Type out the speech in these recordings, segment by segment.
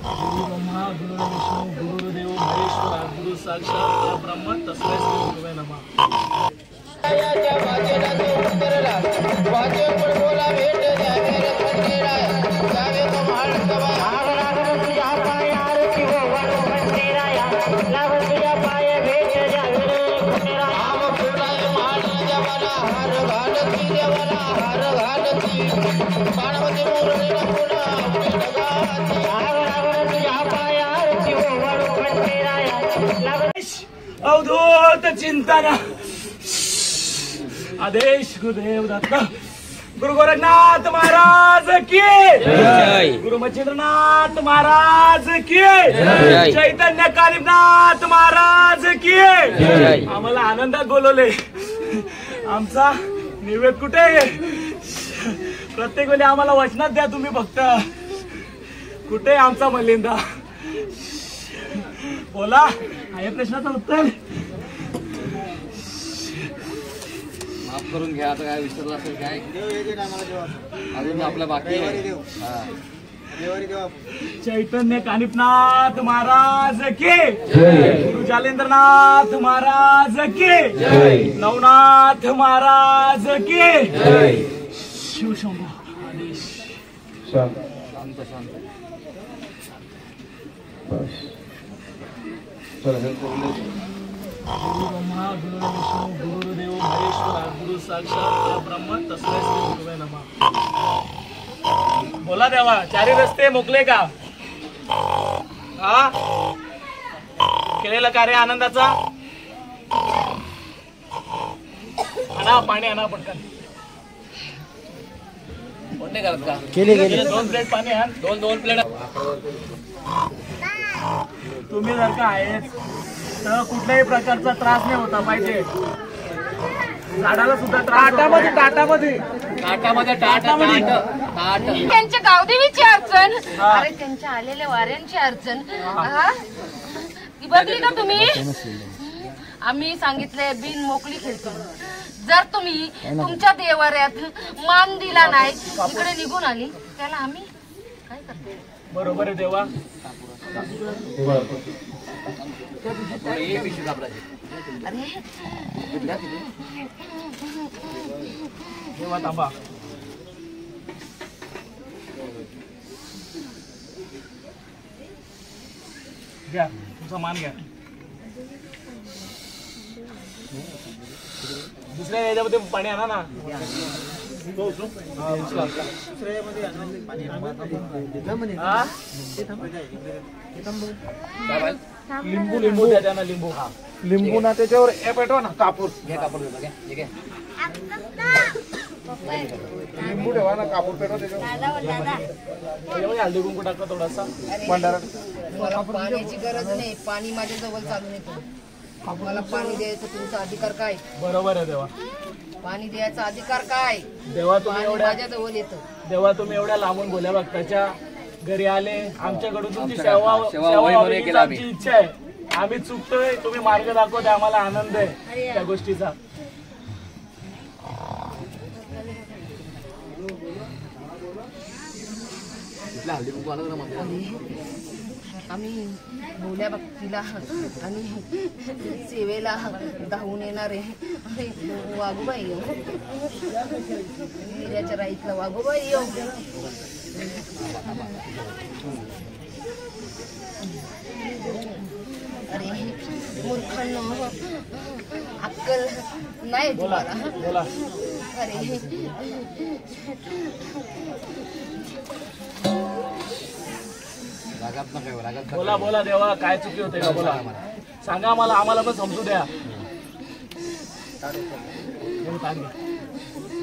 ब्रह्मा गुरु विष्णू गुरुदेव महेश्वर गुरु साक्षात ब्रह्म तस्मै श्री गुरुवे नमः. अवधूत चिंतन आदेश गुरुदेव दत्त गुरु गोरखनाथ महाराज की जय. गुरु मच्छिंद्रनाथ महाराज की जय. चैतन्य कालिमनाथ महाराज की जय. आम्हाला आनंदात बोलवले. आमचा निवेद कुठे आहे? प्रत्येक वेळी आम्हाला वचनात द्या तुम्ही फक्त. कुठे आमचा मलिंदा? बोला. आहे प्रश्नाचं उत्तर. माफ करून घ्या. आता काय विसरलं असेल काय? अजून आपलं बाकी आहे. चैतन्य कानिपनाथ महाराज के गुरु जालेंद्रनाथ महाराज के नवनाथ महाराज के शिवशंभू आदेश. शांत शांत. ब्रह्मा गुरु विष्णू गुरुदेव महेश्वर गुरु साक्षात ब्रह्म तस्मै श्री गुरुवे नमः. बोला देवा. चारी रस्ते मोकले का? हा केलेलं कार्य आनंदाचा. आणा पाणी आणा पटकन. कोणते करत का? केले 2 प्लेट पाणी आण. 2 प्लेट. तुम्ही जर का आहेत तर कुठल्याही प्रकारचा त्रास नाही होता पाहिजे. झाडाला सुद्धा त्रास. टाटामध्ये त्यांच्या गावदेवीची अडचण. अरे त्यांच्या आलेल्या वाऱ्यांची अडचण ती बघली का तुम्ही? आम्ही सांगितले बिन मोकळी खेळतो. जर तुम्ही तुमच्या देवाऱ्यात मान दिला नाही, इकडे निघून आली, त्याला आम्ही काय करतो? बरोबर आहे देवा. अरे देवा थांबा. घ्या तुमचा मान घ्या. दुसऱ्या याच्यामध्ये पाणी आणा ना. लिंबू द्या त्यांना. लिंबू ना त्याच्यावर हे पेटवा ना. कापूर लिंबू ठेवा ना. कापूर पेटवा त्याच्यावर. हळदी कुंकू टाका थोडासा. भंडारा. मला पाण्याची गरज नाही. पाणी माझ्या जवळ चालून येतो. मला पाणी द्यायचं तुमचा अधिकार काय? बरोबर आहे देवा. पाणी द्यायचा अधिकार काय? देवा तुम्ही एवढ्या माझ्या जवळ येतं. देवा तुम्ही एवढ्या लांबून भोल्या भक्ताच्या घरी आले. आमच्याकडून तुमची सेवा आमची इच्छा आहे. आम्ही चुकतोय. तुम्ही मार्ग दाखवते. आम्हाला आनंद आहे त्या गोष्टीचा. आम्ही भोल्या भक्तीला आणि सेवेला धावून येणारे वाघूबाई हिऱ्याच्या राईतला वाघूबाई. अरे मूर्खांनो, अक्कल नाही तुम्हाला. अरे बोला बोला देवा. काय चुकी होते का? बोला. सांगा आम्हाला. आम्हाला पण समजू द्या.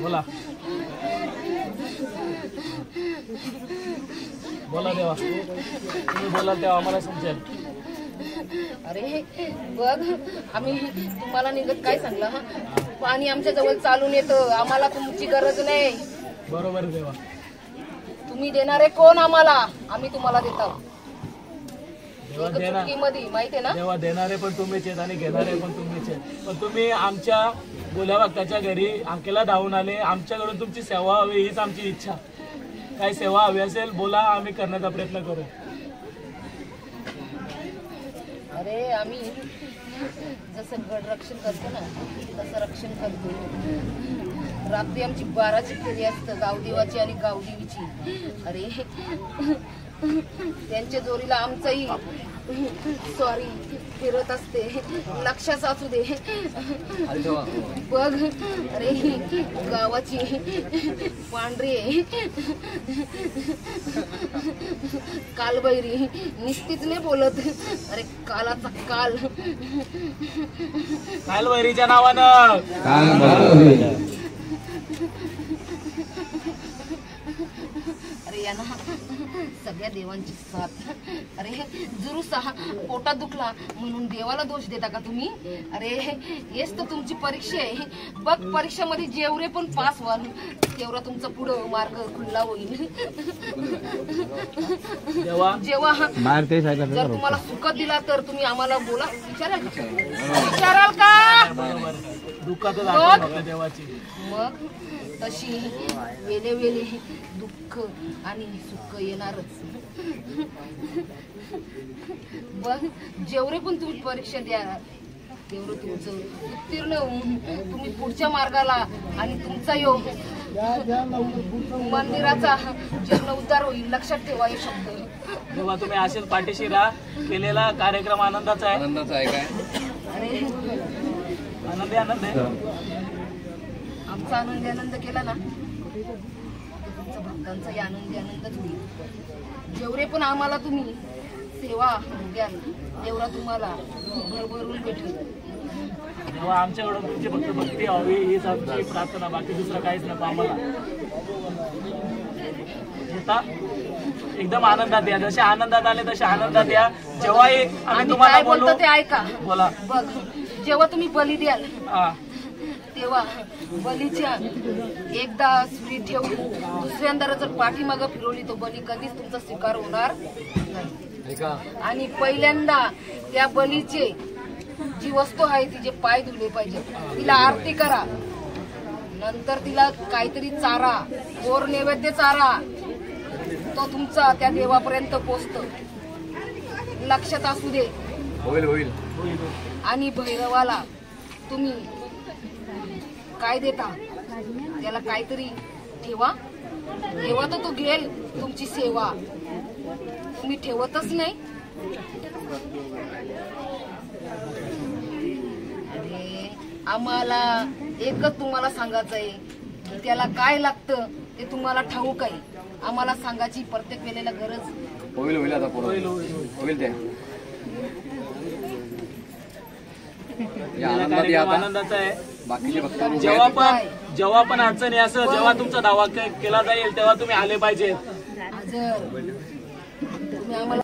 बोला बोला देवा. तुम्ही बोलाल तेव्हा आम्हाला समजेल. अरे बघ, आम्ही तुम्हाला निघत काय सांगलं? पाणी आमच्या जवळ चालून येतं. आम्हाला तुमची गरज नाही. बरोबर देवा. तुम्ही देणारे कोण आम्हाला? आम्ही तुम्हाला देतो. माहिती आहे ना? देवा देणारे पण तुम्हीच आहेत आणि घेणारे पण तुम्हीच आहेत. पण तुम्ही आमच्या भोल्या भक्ताच्या घरी आंकेला धावून आले. आमच्याकडून तुमची सेवा हवी हीच आमची इच्छा. काही सेवा हवी असेल बोला. आम्ही करण्याचा प्रयत्न करू. अरे आम्ही जसं गड रक्षण करतो ना तसं रक्षण करतो. रात्री आमची 12ची फेरी असतं गावदेवाची आणि गावदेवीची. अरे त्यांच्या जोडीला आमचंही सॉरी फिरत असते. लक्षात असू दे बघ. अरे गावाची पांढरी कालबैरी निस्तीच नाही बोलत. अरे कालाचा काल कालवैरीच्या नावानं अरे या ना सगळ्या देवांची साथ. अरे जुरूसा पोटात दुखला म्हणून देवाला दोष देता का तुम्ही? अरे हेच तर तुमची परीक्षा आहे. बघ परीक्षेमध्ये जेवढे पण पास व्हाल तेवढा तुमचा पुढं मार्ग खुल्ला होईल. जेव्हा जर तुम्हाला सुख दिला तर तुम्ही आम्हाला बोला विचाराल का? देवाची मग तशी वेळे दुःख आणि सुख येणारच. बघ जेवढे पण तुम्ही परीक्षा द्या तेवढं तुमचं उत्तीर्ण होऊन तुम्ही पुढच्या मार्गाला आणि तुमचा योग मंदिराचा जीर्ण उद्धार होईल. लक्षात ठेवा हे शब्द. तेव्हा तुम्ही असेच पाठीशी राहा. केलेला कार्यक्रम आनंदाचा आहे. आनंदाचा आहे काय? अरे आनंदी आनंद आहे. आमचा आनंदी आनंद केला ना तुमचा भक्तांचाही आनंदी आनंदच होईल. जेवढे पण आम्हाला तुम्ही सेवा द्याल तेवढा तुम्हाला भरभरून भेटेल. तेव्हा आमच्याकडून तुमची फक्त भक्ती हवी हीच आमची प्रार्थना. बाकी दुसरं काहीच नको आम्हाला. येता एकदम आनंदात या. जसे आनंदात आले तसे आनंदात या. जेव्हाही आम्ही तुम्हाला बोलू ते ऐका. बोला. बघ जेव्हा तुम्ही बली द्याल हा तेव्हा बलीच्या एकदा स्त्री ठेवून दुसऱ्यांदा जर पाठीमागं फिरवली तो बली कधीच तुमचा स्वीकार होणार नाही. आणि पहिल्यांदा त्या बलीचे जी वस्तू आहे तिचे पाय धुले पाहिजे. तिला आरती करा. नंतर तिला काहीतरी चारा गोर नैवेद्य चारा तो तुमचा त्या देवापर्यंत पोचतो. लक्षात असू दे. होईल. आणि भैरवाला तुम्ही काय देता त्याला काहीतरी ठेवा. तर तो घेईल तुमची सेवा. तुम्ही ठेवतच नाही. अरे आम्हाला एकच तुम्हाला सांगायचं आहे की त्याला काय लागतं ते तुम्हाला ठाऊक आहे. आम्हाला सांगायची प्रत्येक वेळेला गरज होईल आता होईल ते. आनंदाचा आहे. बाकीचे भक्त जेव्हा पण अडचणी असं जेव्हा तुमचा दावा केला जाईल तेव्हा तुम्ही आले पाहिजे. तुम्ही आम्हाला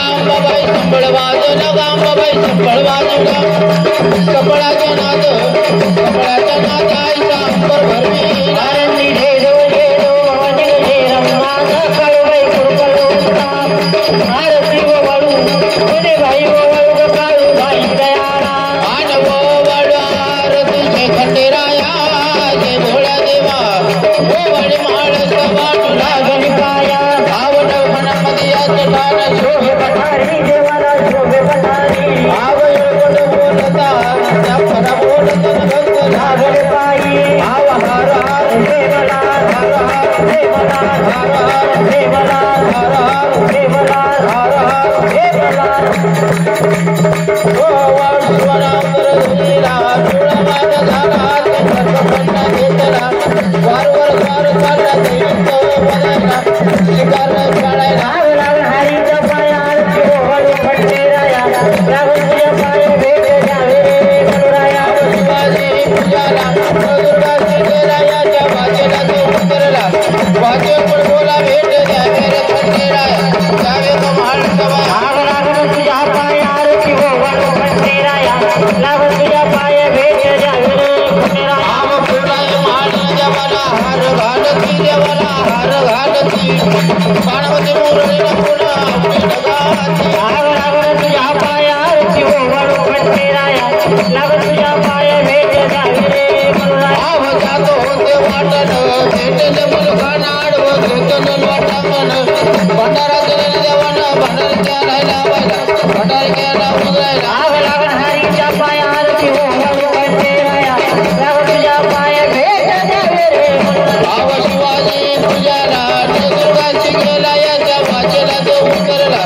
अंबाबाई संबळ वाजवला ग अंबाबाई संबळ वाजवला कपडाच्या नाद आईचा अंबर भरवी आरंडी ढेडो ढेडो वाजल ढेरम माझा काळूबाई कुरकुरवता आरती वळू कोणे भाई वळू काळूबाई दयाळा आन वळू आरती खंडेराया जय भोळा देवा ओ वळी माळस वाटला गणकाया भावड मनामध्ये याचं शोभे पठारी देवाला शोभे पठारी भाव येळकोट बोलता जपरा बोलता भक्त लागले पायी भाव हार हार देवला हार हार देवला हार हार देवला हार हार देवला हार हार देवला ओ वाडस्वरांबर धुनीला तुळा माझा झाला सर्वपण्णा घेतला वारवर वार चालला दैवत बदलला शिकार काढायला लागला हरीच्या पायात शिवहळू खंडेराया लागून तुझ्या पाय भेट द्यावे रे गणराया शिवाजी पूजाला दुर्गा सिद्धरायाच्या वाचेला तो उतरला वाचे पण बोला भेट द्यावे रे खंडेराया द्यावे तो महासभा लागून तुझ्या पायात शिवहळू खंडेराया लागून तुझ्या पाय भेट द्यावे रे खंडेराया आम फुलाय माळी देवाला हार घालती देवाला हार घालती पार्वती मुरळीला पुन्हा आपली डगाती लागून तुझ्या पायात शिवहळू खंडेराया लागून तुझ्या पाय भेट द्यावे रे गणराया आव जातो होते वाटण भेटले मुलगा नाडव घेतलं वाटांगण भंडारा दिलेल्या देवानं भंडारच्या राहिला वायला भंडार केला उजळायला आग लागण हरीच्या पायात शिवहळू खंडेराया लागून तुझ्या पाय भेट द्यावे रे आव शिवाजी पूजाला दुर्गाची गेला याच्या वाचेला तो उतरला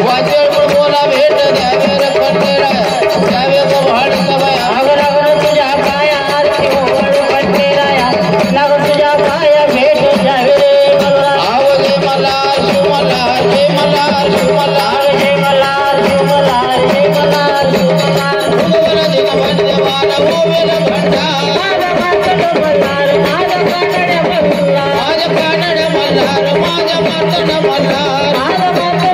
वाचेल पण बोला भेट द्यावे रे खंडेराया द्यावे तो भाडकबाया आग लागण तुझ्या पायात शिवहळू खंडेराया लागून तुझ्या पाय भेट द्यावे रे गणराया आव जय मल्हार शिव मल्हार जय मल्हार शिव मल्हार जय मल्हार शिव मल्हार जय मल्हार शिव मल्हार भगवान दिन भंडेवाला ओवेल भंडार माझा मातड मल्हार माझा कानड मल्हार माझा कानड मल्हार माझा मातड मल्हार माझा